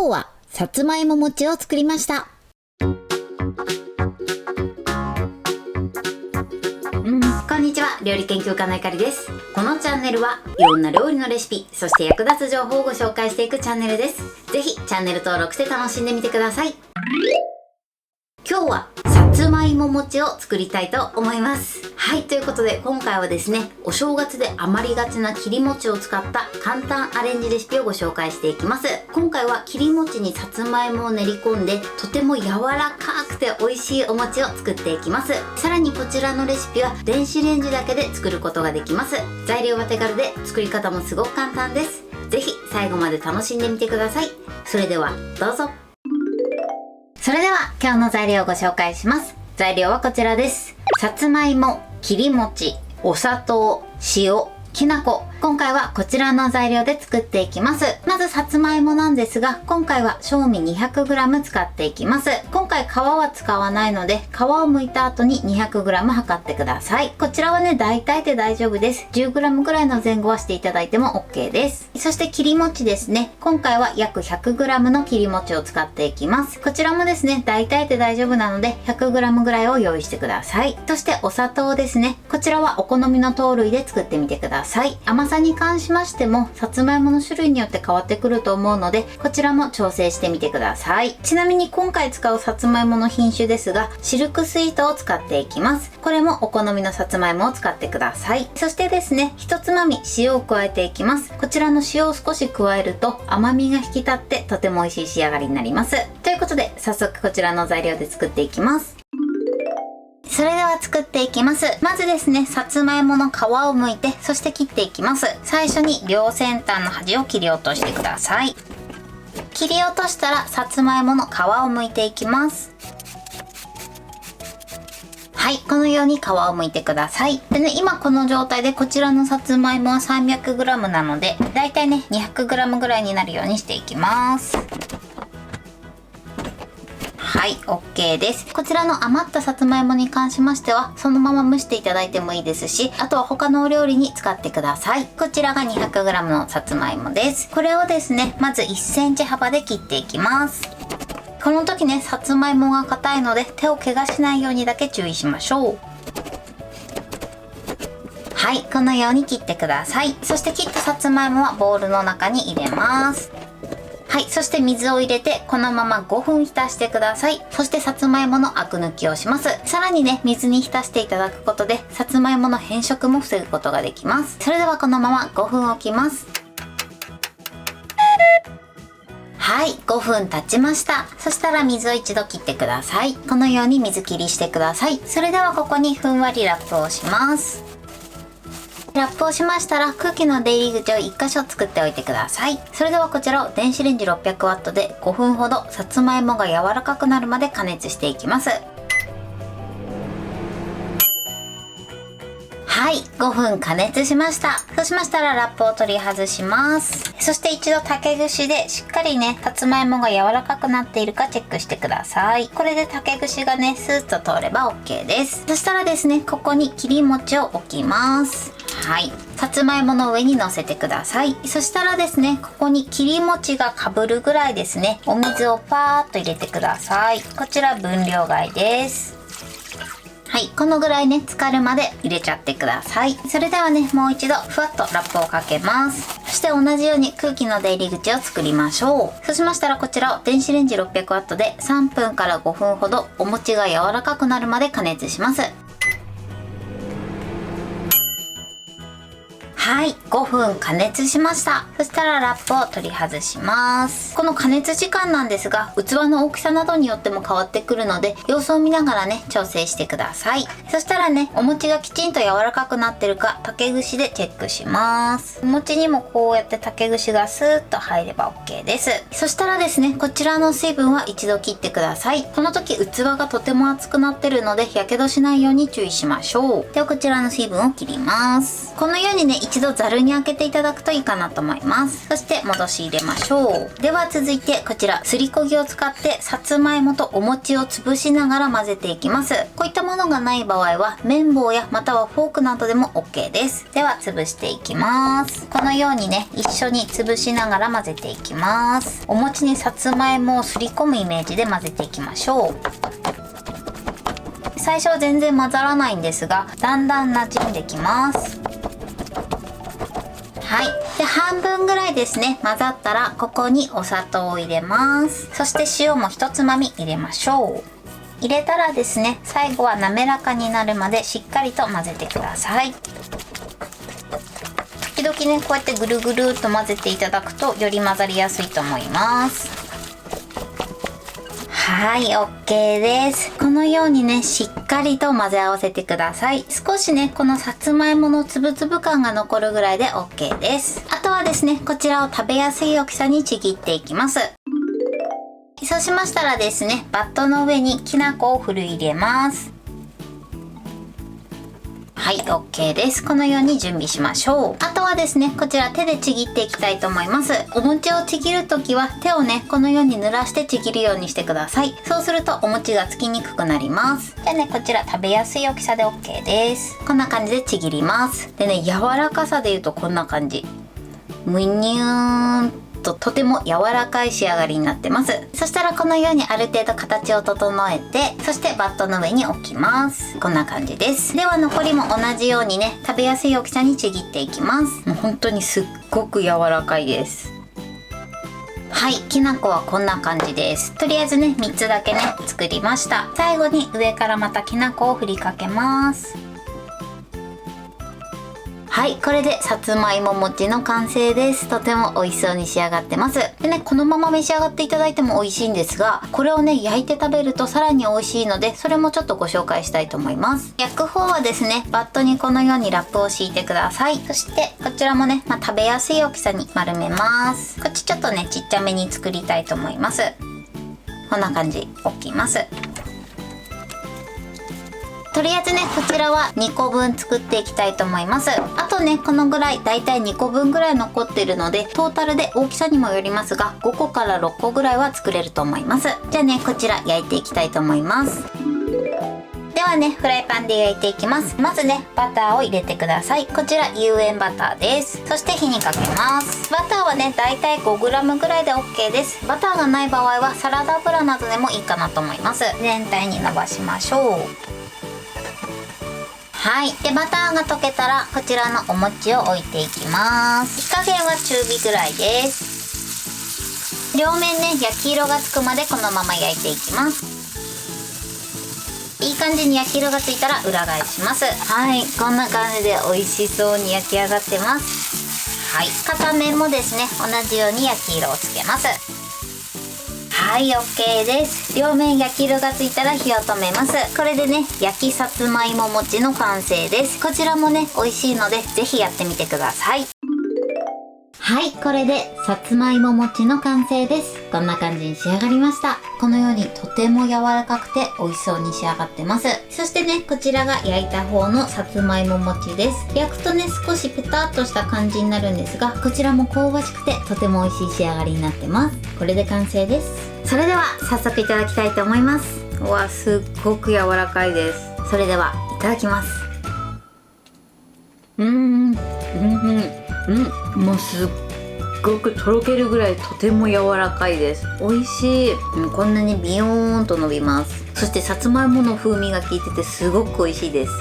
今日はさつまいも餅を作りました。こんにちは、料理研究家のゆかりです。このチャンネルはいろんな料理のレシピ、そして役立つ情報をご紹介していくチャンネルです。ぜひチャンネル登録して楽しんでみてください。今日はさつまいも餅を作りたいと思います。はい、ということで今回はですね、お正月で余りがちな切り餅を使った簡単アレンジレシピをご紹介していきます。今回は切り餅にさつまいもを練り込んでとても柔らかくて美味しいお餅を作っていきます。さらにこちらのレシピは電子レンジだけで作ることができます。材料は手軽で作り方もすごく簡単です。ぜひ最後まで楽しんでみてください。それではどうぞ。それでは今日の材料をご紹介します。材料はこちらです。さつまいも、切り餅、お砂糖、塩、きな粉。今回はこちらの材料で作っていきます。まずさつまいもなんですが、今回は正味 200g 使っていきます。今回皮は使わないので、皮を剥いた後に 200g 測ってください。こちらはね、大体で大丈夫です。10g ぐらいの前後はしていただいても OK です。そして切り餅ですね。今回は約 100g の切り餅を使っていきます。こちらもですね、大体で大丈夫なので 100g ぐらいを用意してください。そしてお砂糖ですね。こちらはお好みの糖類で作ってみてください。甘さに関しましてもさつまいもの種類によって変わってくると思うので、こちらも調整してみてください。ちなみに今回使うさつまいもの品種ですが、シルクスイートを使っていきます。これもお好みのさつまいもを使ってください。そしてですね、一つまみ塩を加えていきます。こちらの塩を少し加えると甘みが引き立ってとても美味しい仕上がりになります。ということで早速こちらの材料で作っていきます。それでは作っていきます。まずですね、さつまいもの皮を剥いて、そして切っていきます。最初に両先端の端を切り落としてください。切り落としたらさつまいもの皮を剥いていきます。はい、このように皮を剥いてください。でね、今この状態でこちらのさつまいもは 300g なので、だいたいね 200g ぐらいになるようにしていきます。はい、OK です。こちらの余ったさつまいもに関しましては、そのまま蒸していただいてもいいですし、あとは他のお料理に使ってください。こちらが 200g のさつまいもです。これをですね、まず1センチ幅で切っていきます。この時ね、さつまいもが硬いので手を怪我しないようにだけ注意しましょう。はい、このように切ってください。そして切ったさつまいもはボウルの中に入れます。はい、そして水を入れてこのまま5分浸してください。そしてさつまいものアク抜きをします。さらにね、水に浸していただくことでさつまいもの変色も防ぐことができます。それではこのまま5分置きます。はい、5分経ちました。そしたら水を一度切ってください。このように水切りしてください。それではここにふんわりラップをします。ラップをしましたら空気の出入り口を1箇所作っておいてください。それではこちらを電子レンジ 600W で5分ほどさつまいもが柔らかくなるまで加熱していきます。はい、5分加熱しました。そうしましたらラップを取り外します。そして一度竹串でしっかりね、さつまいもが柔らかくなっているかチェックしてください。これで竹串がね、スーッと通れば OK です。そしたらですね、ここに切り餅を置きます。はい、さつまいもの上に乗せてください。そしたらですね、ここに切り餅がかぶるぐらいですね、お水をパーッと入れてください。こちら分量外です。はい、このぐらいね、浸かるまで入れちゃってください。それではね、もう一度ふわっとラップをかけます。そして同じように空気の出入り口を作りましょう。そうしましたらこちらを電子レンジ 600W で3分から5分ほどお餅が柔らかくなるまで加熱します。はい、5分加熱しました。そしたらラップを取り外します。この加熱時間なんですが、器の大きさなどによっても変わってくるので、様子を見ながらね、調整してください。そしたらね、お餅がきちんと柔らかくなってるか、竹串でチェックします。お餅にもこうやって竹串がスーッと入れば OK です。そしたらですね、こちらの水分は一度切ってください。この時器がとても熱くなってるので、火傷しないように注意しましょう。ではこちらの水分を切ります。このようにね、一一度ざるにあけていただくといいかなと思います。そして戻し入れましょう。では続いてこちらすりこぎを使ってさつまいもとお餅を潰しながら混ぜていきます。こういったものがない場合は綿棒やまたはフォークなどでも OK です。では潰していきます。このようにね一緒に潰しながら混ぜていきます。お餅にさつまいもをすり込むイメージで混ぜていきましょう。最初は全然混ざらないんですがだんだん馴染んできます。はい。で、半分ぐらいですね混ざったらここにお砂糖を入れます。そして塩も一つまみ入れましょう。入れたらですね最後は滑らかになるまでしっかりと混ぜてください。時々ねこうやってぐるぐるっと混ぜていただくとより混ざりやすいと思います。はい、OK です。このようにねしっかりと混ぜ合わせてください。少しねこのさつまいものつぶつぶ感が残るぐらいで OK です。あとはですねこちらを食べやすい大きさにちぎっていきます。そうしましたらですねバットの上にきな粉をふるい入れます。はい、OK です。このように準備しましょう。あとはですねこちら手でちぎっていきたいと思います。お餅をちぎるときは手をねこのように濡らしてちぎるようにしてください。そうするとお餅がつきにくくなります。じゃあねこちら食べやすい大きさで OK です。こんな感じでちぎります。でね柔らかさで言うとこんな感じ、むにゅーんとても柔らかい仕上がりになってます。そしたらこのようにある程度形を整えてそしてバットの上に置きます。こんな感じです。では残りも同じようにね食べやすい大きさにちぎっていきます。もう本当にすっごく柔らかいです。はい、きな粉はこんな感じです。とりあえずね3つだけね作りました。最後に上からまたきな粉を振りかけます。はい、これでさつまいも餅の完成です。とても美味しそうに仕上がってます。でねこのまま召し上がっていただいても美味しいんですがこれをね焼いて食べるとさらに美味しいのでそれもちょっとご紹介したいと思います。焼く方はですねバットにこのようにラップを敷いてください。そしてこちらもね、食べやすい大きさに丸めます。こっちちょっとねちっちゃめに作りたいと思います。こんな感じ置きます。とりあえずねこちらは2個分作っていきたいと思います。あとねこのぐらいだいたい2個分ぐらい残っているのでトータルで大きさにもよりますが5個から6個ぐらいは作れると思います。じゃあねこちら焼いていきたいと思います。ではねフライパンで焼いていきます。まずねバターを入れてください。こちら有塩バターです。そして火にかけます。バターはねだいたい 5g ぐらいで OK です。バターがない場合はサラダ油などでもいいかなと思います。全体に伸ばしましょう。はい。で、バターが溶けたら、こちらのお餅を置いていきます。火加減は中火ぐらいです。両面ね、焼き色がつくまでこのまま焼いていきます。いい感じに焼き色がついたら裏返します。はい。こんな感じで美味しそうに焼き上がってます。はい。片面もですね、同じように焼き色をつけます。はい、OK です。両面焼き色がついたら火を止めます。これでね焼きさつまいも餅の完成です。こちらもね美味しいのでぜひやってみてください。はい、これでさつまいも餅の完成です。こんな感じに仕上がりました。このようにとても柔らかくて美味しそうに仕上がってます。そしてねこちらが焼いた方のさつまいも餅です。焼くとね少しペタッとした感じになるんですがこちらも香ばしくてとても美味しい仕上がりになってます。これで完成です。それでは早速いただきたいと思います。うわ、すっごく柔らかいです。それではいただきます。もうすっごくとろけるぐらいとても柔らかいです。美味しい。こんなにビヨーンと伸びます。そしてさつまいもの風味が効いててすごく美味しいです。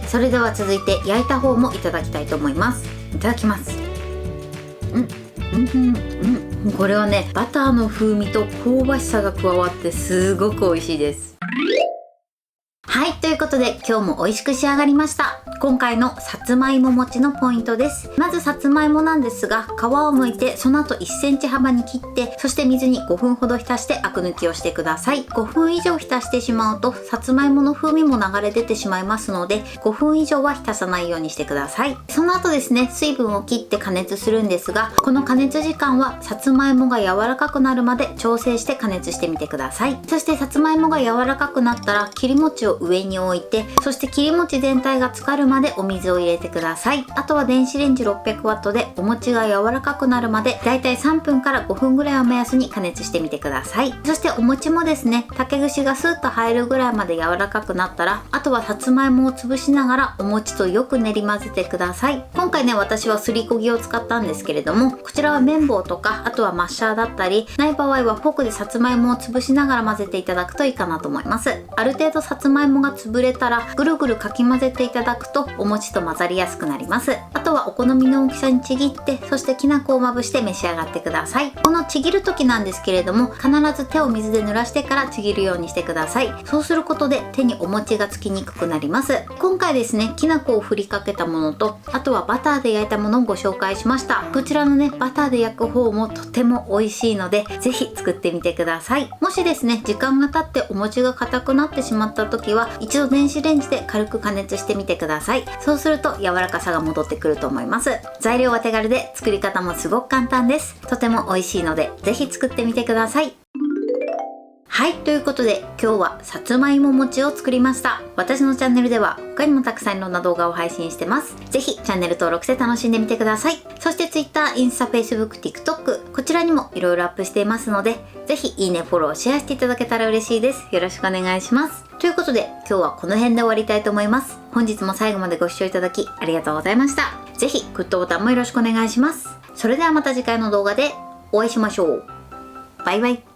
それでは続いて焼いた方もいただきたいと思います。いただきます。これはねバターの風味と香ばしさが加わってすごく美味しいです。はい、ということで今日も美味しく仕上がりました。今回のさつまいも餅のポイントです。まずさつまいもなんですが皮を剥いてその後1センチ幅に切ってそして水に5分ほど浸してアク抜きをしてください。5分以上浸してしまうとさつまいもの風味も流れ出てしまいますので5分以上は浸さないようにしてください。その後ですね水分を切って加熱するんですがこの加熱時間はさつまいもが柔らかくなるまで調整して加熱してみてください。そしてさつまいもが柔らかくなったら切り餅を上に置いてそして切り餅全体が浸かるまでお水を入れてください。あとは電子レンジ 600W でお餅が柔らかくなるまでだいたい3分から5分ぐらいを目安に加熱してみてください。そしてお餅もですね、竹串がスーッと入るぐらいまで柔らかくなったら、あとはさつまいもを潰しながらお餅とよく練り混ぜてください。今回ね、私はすりこぎを使ったんですけれども、こちらは綿棒とか、あとはマッシャーだったり、ない場合はフォークでさつまいもを潰しながら混ぜていただくといいかなと思います。ある程度さつまいもが潰れたらぐるぐるかき混ぜていただくとお餅と混ざりやすくなります。あとはお好みの大きさにちぎって、そしてきな粉をまぶして召し上がってください。このちぎる時なんですけれども、必ず手を水で濡らしてからちぎるようにしてください。そうすることで手にお餅がつきにくくなります。今回ですね、きな粉を振りかけたものと、あとはバターで焼いたものをご紹介しました。こちらのね、バターで焼く方もとても美味しいので、ぜひ作ってみてください。もしですね、時間が経ってお餅が硬くなってしまった時は、一度電子レンジで軽く加熱してみてください。そうすると柔らかさが戻ってくると思います。材料は手軽で作り方もすごく簡単です。とても美味しいので、ぜひ作ってみてください。はい、ということで今日はさつまいも餅を作りました。私のチャンネルでは他にもたくさんいろんな動画を配信してます。ぜひチャンネル登録して楽しんでみてください。そして Twitter、インスタ、Facebook、TikTok こちらにもいろいろアップしていますので、ぜひいいね、フォロー、シェアしていただけたら嬉しいです。よろしくお願いします。ということで今日はこの辺で終わりたいと思います。本日も最後までご視聴いただきありがとうございました。ぜひグッドボタンもよろしくお願いします。それではまた次回の動画でお会いしましょう。バイバイ。